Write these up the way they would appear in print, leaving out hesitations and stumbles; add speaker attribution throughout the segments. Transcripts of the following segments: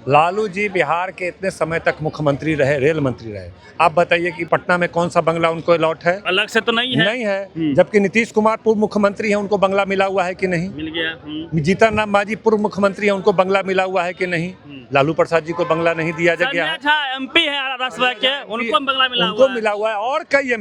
Speaker 1: लालू जी बिहार के इतने समय तक मुख्यमंत्री रहे, रेल मंत्री रहे। आप बताइए कि पटना में कौन सा बंगला उनको अलॉट है?
Speaker 2: अलग से तो नहीं है।
Speaker 1: नहीं है। जबकि नीतीश कुमार पूर्व मुख्यमंत्री हैं, उनको बंगला मिला हुआ है कि नहीं?
Speaker 2: मिल गया।
Speaker 1: जीतन राम मांझी पूर्व मुख्यमंत्री हैं, उनको बंगला मिला हुआ है कि नहीं? लालू प्रसाद जी को बंगला नहीं दिया गया है।
Speaker 2: एमपी है राज्यसभा के, उनको बंगला मिला
Speaker 1: उनको मिला हुआ है। और कई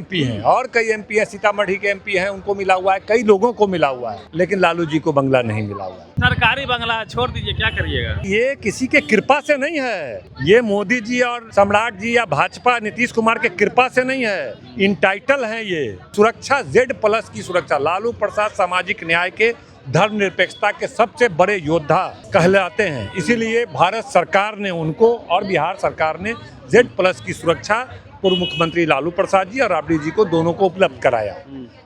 Speaker 1: एमपी हैं, सीतामढ़ी के एमपी हैं, उनको मिला हुआ है, कई लोगों को मिला हुआ है, लेकिन लालू जी को बंगला नहीं मिला हुआ है।
Speaker 2: सरकारी बंगला छोड़ दीजिए, क्या करिएगा?
Speaker 1: ये किसी के कृपा से नहीं है, ये मोदी जी और सम्राट जी या भाजपा नीतीश कुमार के कृपा से नहीं है, इंटाइटल है। ये सुरक्षा Z+ की सुरक्षा, लालू प्रसाद सामाजिक न्याय के, धर्मनिरपेक्षता के सबसे बड़े योद्धा कहलाते हैं। इसीलिए भारत सरकार ने उनको और बिहार सरकार ने Z+ की सुरक्षा पूर्व मुख्यमंत्री लालू प्रसाद जी और राबड़ी जी को दोनों को उपलब्ध कराया,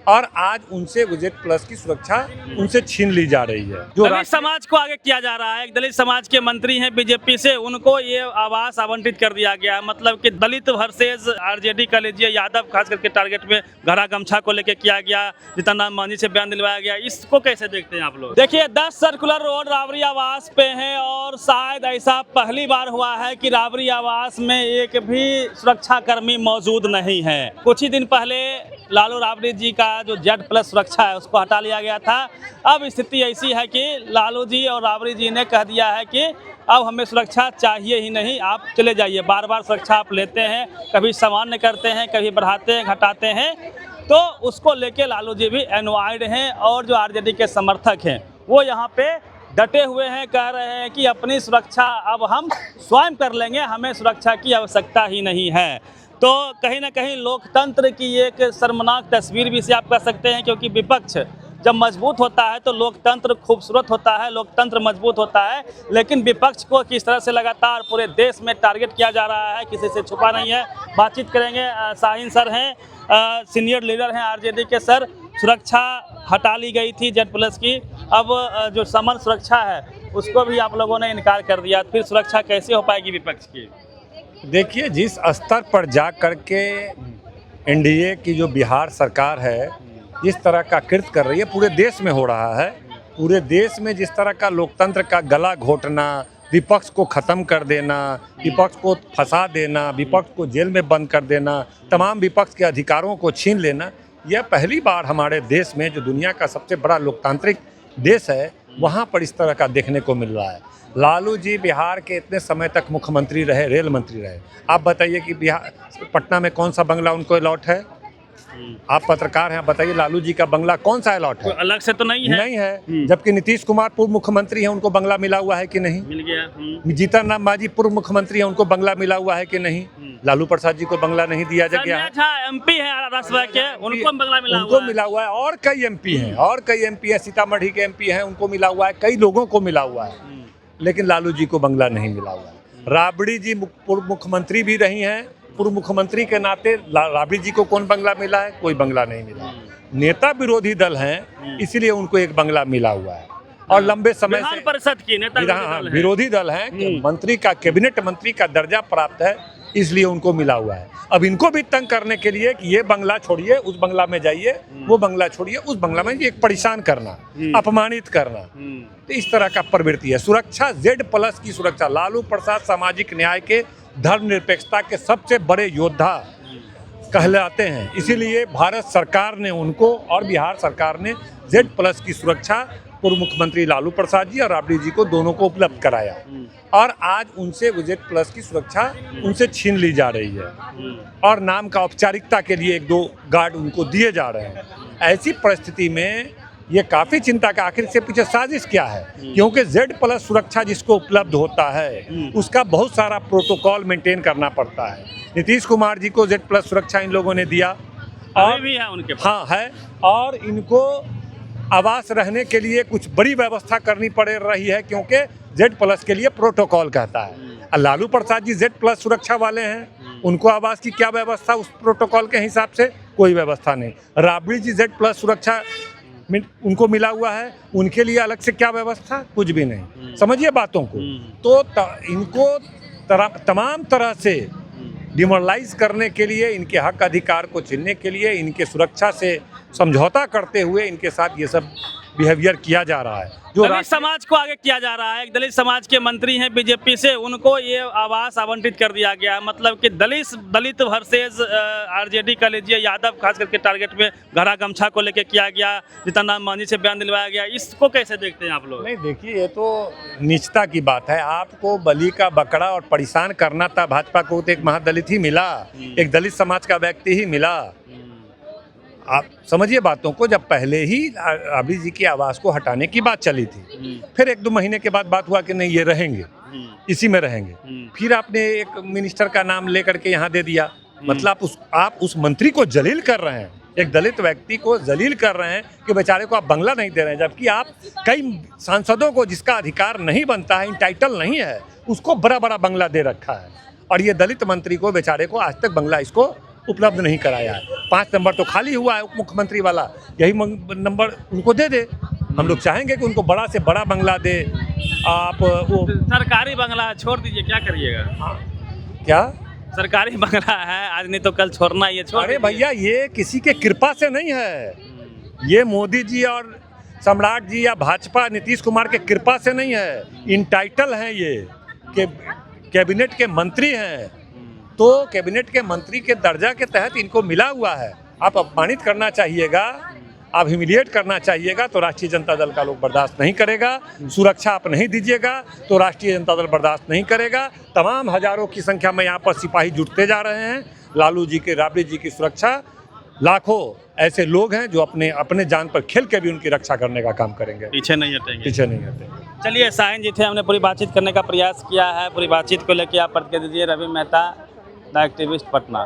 Speaker 1: और आज उनसे Z+ की सुरक्षा उनसे छीन ली जा रही है। जो
Speaker 2: दलित समाज को आगे किया जा रहा है, एक दलित समाज के मंत्री हैं बीजेपी से, उनको ये आवास आवंटित कर दिया गया। मतलब कि दलित वर्सेज आरजेडी का लीजिए, यादव खास करके टारगेट में घड़ा गमछा को लेकर किया गया, जीतन राम मांझी से बयान दिलवाया गया। इसको कैसे देखते हैं आप लोग? देखिए 10 सर्कुलर रोड राबड़ी आवास पे है, और शायद ऐसा पहली बार हुआ है कि राबड़ी आवास में एक भी सुरक्षा कर्मी मौजूद नहीं है। कुछ ही दिन पहले लालू राबड़ी जी का जो Z+ सुरक्षा है उसको हटा लिया गया था। अब स्थिति ऐसी है कि लालू जी और राबड़ी जी ने कह दिया है कि अब हमें सुरक्षा चाहिए ही नहीं, आप चले जाइए। बार बार सुरक्षा आप लेते हैं, कभी सामान्य करते हैं, कभी बढ़ाते हैं, घटाते हैं, तो उसको लेके लालू जी भी एनवाइड हैं। और जो आरजेडी के समर्थक हैं वो यहाँ पे डटे हुए हैं, कह रहे हैं कि अपनी सुरक्षा अब हम स्वयं कर लेंगे, हमें सुरक्षा की आवश्यकता ही नहीं है। तो कहीं ना कहीं लोकतंत्र की एक शर्मनाक तस्वीर भी इसे आप कह सकते हैं, क्योंकि विपक्ष जब मजबूत होता है तो लोकतंत्र खूबसूरत होता है, लोकतंत्र मजबूत होता है। लेकिन विपक्ष को किस तरह से लगातार पूरे देश में टारगेट किया जा रहा है, किसी से छुपा नहीं है। बातचीत करेंगे, शाहीन सर हैं, सीनियर लीडर हैं आरजेडी के। सर, सुरक्षा हटा ली गई थी Z+ की, अब जो समर सुरक्षा है उसको भी आप लोगों ने इनकार कर दिया, फिर सुरक्षा कैसे हो पाएगी विपक्ष की?
Speaker 1: देखिए, जिस स्तर पर जा करके एनडीए की जो बिहार सरकार है जिस तरह का कृत्य कर रही है, पूरे देश में हो रहा है। पूरे देश में जिस तरह का लोकतंत्र का गला घोटना, विपक्ष को ख़त्म कर देना, विपक्ष को फंसा देना, विपक्ष को जेल में बंद कर देना, तमाम विपक्ष के अधिकारों को छीन लेना, यह पहली बार हमारे देश में, जो दुनिया का सबसे बड़ा लोकतांत्रिक देश है, वहाँ पर इस तरह का देखने को मिल रहा है। लालू जी बिहार के इतने समय तक मुख्यमंत्री रहे, रेल मंत्री रहे। आप बताइए कि बिहार पटना में कौन सा बंगला उनको अलॉट है? आप पत्रकार हैं, बताइए लालू जी का बंगला कौन सा अलॉट है?
Speaker 2: अलग से तो नहीं है।
Speaker 1: नहीं है। जबकि नीतीश कुमार पूर्व मुख्यमंत्री हैं, उनको बंगला मिला हुआ है कि नहीं?
Speaker 2: मिल गया।
Speaker 1: जीतन राम मांझी पूर्व मुख्यमंत्री हैं, उनको बंगला मिला हुआ है कि नहीं? लालू प्रसाद जी को बंगला नहीं दिया गया है।
Speaker 2: एमपी है राज्यसभा के, उनको बंगला मिला
Speaker 1: उनको मिला हुआ है। और कई एमपी हैं, सीतामढ़ी के एमपी हैं, उनको मिला हुआ है, कई लोगों को मिला हुआ है, लेकिन लालू जी को बंगला नहीं मिला हुआ है। राबड़ी जी पूर्व मुख्यमंत्री भी रही हैं, पूर्व मुख्यमंत्री के नाते राबड़ी जी को कौन बंगला मिला है? कोई बंगला नहीं मिला। नेता विरोधी दल हैं, इसीलिए उनको एक बंगला मिला हुआ है, और लंबे समय से
Speaker 2: परिषद की नेता
Speaker 1: विरोधी दल हैं, मंत्री का, कैबिनेट मंत्री का दर्जा प्राप्त है, इसलिए उनको मिला हुआ है। अब इनको भी तंग करने के लिए कि ये बंगला छोड़िए, उस बंगला में जाइए, वो बंगला छोड़िए, उस बंगला में, एक परेशान करना, अपमानित करना, तो इस तरह का प्रवृत्ति है। सुरक्षा Z+ की सुरक्षा, लालू प्रसाद सामाजिक न्याय के, धर्मनिरपेक्षता के सबसे बड़े योद्धा कहलाते हैं। इसीलिए भारत सरकार ने उनको और बिहार सरकार ने Z+ की सुरक्षा पूर्व मुख्यमंत्री लालू प्रसाद जी और राबड़ी जी को दोनों को उपलब्ध कराया, और आज उनसे Z+ की सुरक्षा उनसे छीन ली जा रही है, और नाम का औपचारिकता के लिए 1-2 गार्ड उनको दिए जा रहे हैं। ऐसी परिस्थिति में ये काफ़ी चिंता का, आखिर से पीछे साजिश क्या है? क्योंकि Z+ सुरक्षा जिसको उपलब्ध होता है उसका बहुत सारा प्रोटोकॉल मेंटेन करना पड़ता है। नीतीश कुमार जी को Z+ सुरक्षा इन लोगों ने दिया, और भी है उनके पास। हाँ है, और इनको आवास रहने के लिए कुछ बड़ी व्यवस्था करनी पड़ रही है, क्योंकि Z+ के लिए प्रोटोकॉल कहता है। लालू प्रसाद जी Z+ सुरक्षा वाले हैं, उनको आवास की क्या व्यवस्था? उस प्रोटोकॉल के हिसाब से कोई व्यवस्था नहीं। राबड़ी जी Z+ सुरक्षा उनको मिला हुआ है, उनके लिए अलग से क्या व्यवस्था? कुछ भी नहीं। समझिए बातों को। तो इनको तमाम तरह से डिमोरलाइज करने के लिए, इनके हक अधिकार को छीनने के लिए, इनके सुरक्षा से समझौता करते हुए इनके साथ ये सब बिहेवियर किया जा रहा है। जो
Speaker 2: दलित समाज को आगे किया जा रहा है। एक दलित समाज के मंत्री हैं बीजेपी से, उनको ये आवास आवंटित कर दिया गया। मतलब कि दलित वर्सेज आरजेडी का लीजिए, यादव खास करके टारगेट में घड़ा गमछा को लेके किया गया, जीतन राम मांझी से बयान दिलवाया गया। इसको कैसे देखते हैं आप लोग?
Speaker 1: नहीं, देखिए, ये तो नीचता की बात है। आपको बलि का बकरा और परेशान करना था भाजपा को, तो एक महादलित ही मिला, एक दलित समाज का व्यक्ति ही मिला। आप समझिए बातों को। जब पहले ही राबड़ी जी की आवास को हटाने की बात चली थी, फिर 1-2 महीने के बाद बात हुआ कि नहीं ये रहेंगे, इसी में रहेंगे। फिर आपने एक मिनिस्टर का नाम लेकर के यहाँ दे दिया। मतलब आप उस मंत्री को जलील कर रहे हैं, एक दलित व्यक्ति को जलील कर रहे हैं कि बेचारे को आप बंगला नहीं दे रहे हैं, जबकि आप कई सांसदों को जिसका अधिकार नहीं बनता है, टाइटल नहीं है, उसको बड़ा बड़ा बंगला दे रखा है। और ये दलित मंत्री को बेचारे को आज तक बंगला इसको उपलब्ध नहीं कराया है। 5 नंबर तो खाली हुआ है उप मुख्यमंत्री वाला, यही नंबर उनको दे दे। हम लोग चाहेंगे कि उनको बड़ा से बड़ा बंगला दे। आप वो
Speaker 2: सरकारी बंगला छोड़ दीजिए, क्या करिएगा?
Speaker 1: क्या
Speaker 2: सरकारी बंगला है, आज नहीं तो कल छोड़ना ही है।
Speaker 1: अरे भैया, ये किसी के कृपा से नहीं है, ये मोदी जी और सम्राट जी या भाजपा नीतीश कुमार के कृपा से नहीं है। इन टाइटल हैं, ये कैबिनेट के मंत्री हैं, तो कैबिनेट के मंत्री के दर्जा के तहत इनको मिला हुआ है। आप अपमानित करना चाहिएगा, आप ह्यूमिलिएट करना चाहिएगा तो राष्ट्रीय जनता दल का लोग बर्दाश्त नहीं करेगा। सुरक्षा आप नहीं दीजिएगा तो राष्ट्रीय जनता दल बर्दाश्त नहीं करेगा। तमाम हजारों की संख्या में यहाँ पर सिपाही जुटते जा रहे हैं। लालू जी के, राबड़ी जी की सुरक्षा, लाखों ऐसे लोग हैं जो अपने जान पर खेल के भी उनकी रक्षा करने का काम करेंगे,
Speaker 2: पीछे नहीं हटेंगे।
Speaker 1: पीछे नहीं हटेंगे।
Speaker 2: चलिए, साहिन जी थे, हमने पूरी बातचीत करने का प्रयास किया है। पूरी बातचीत को लेकर आप प्रतिक्रिया दीजिए। Ravi Mehta, the activist, Patna.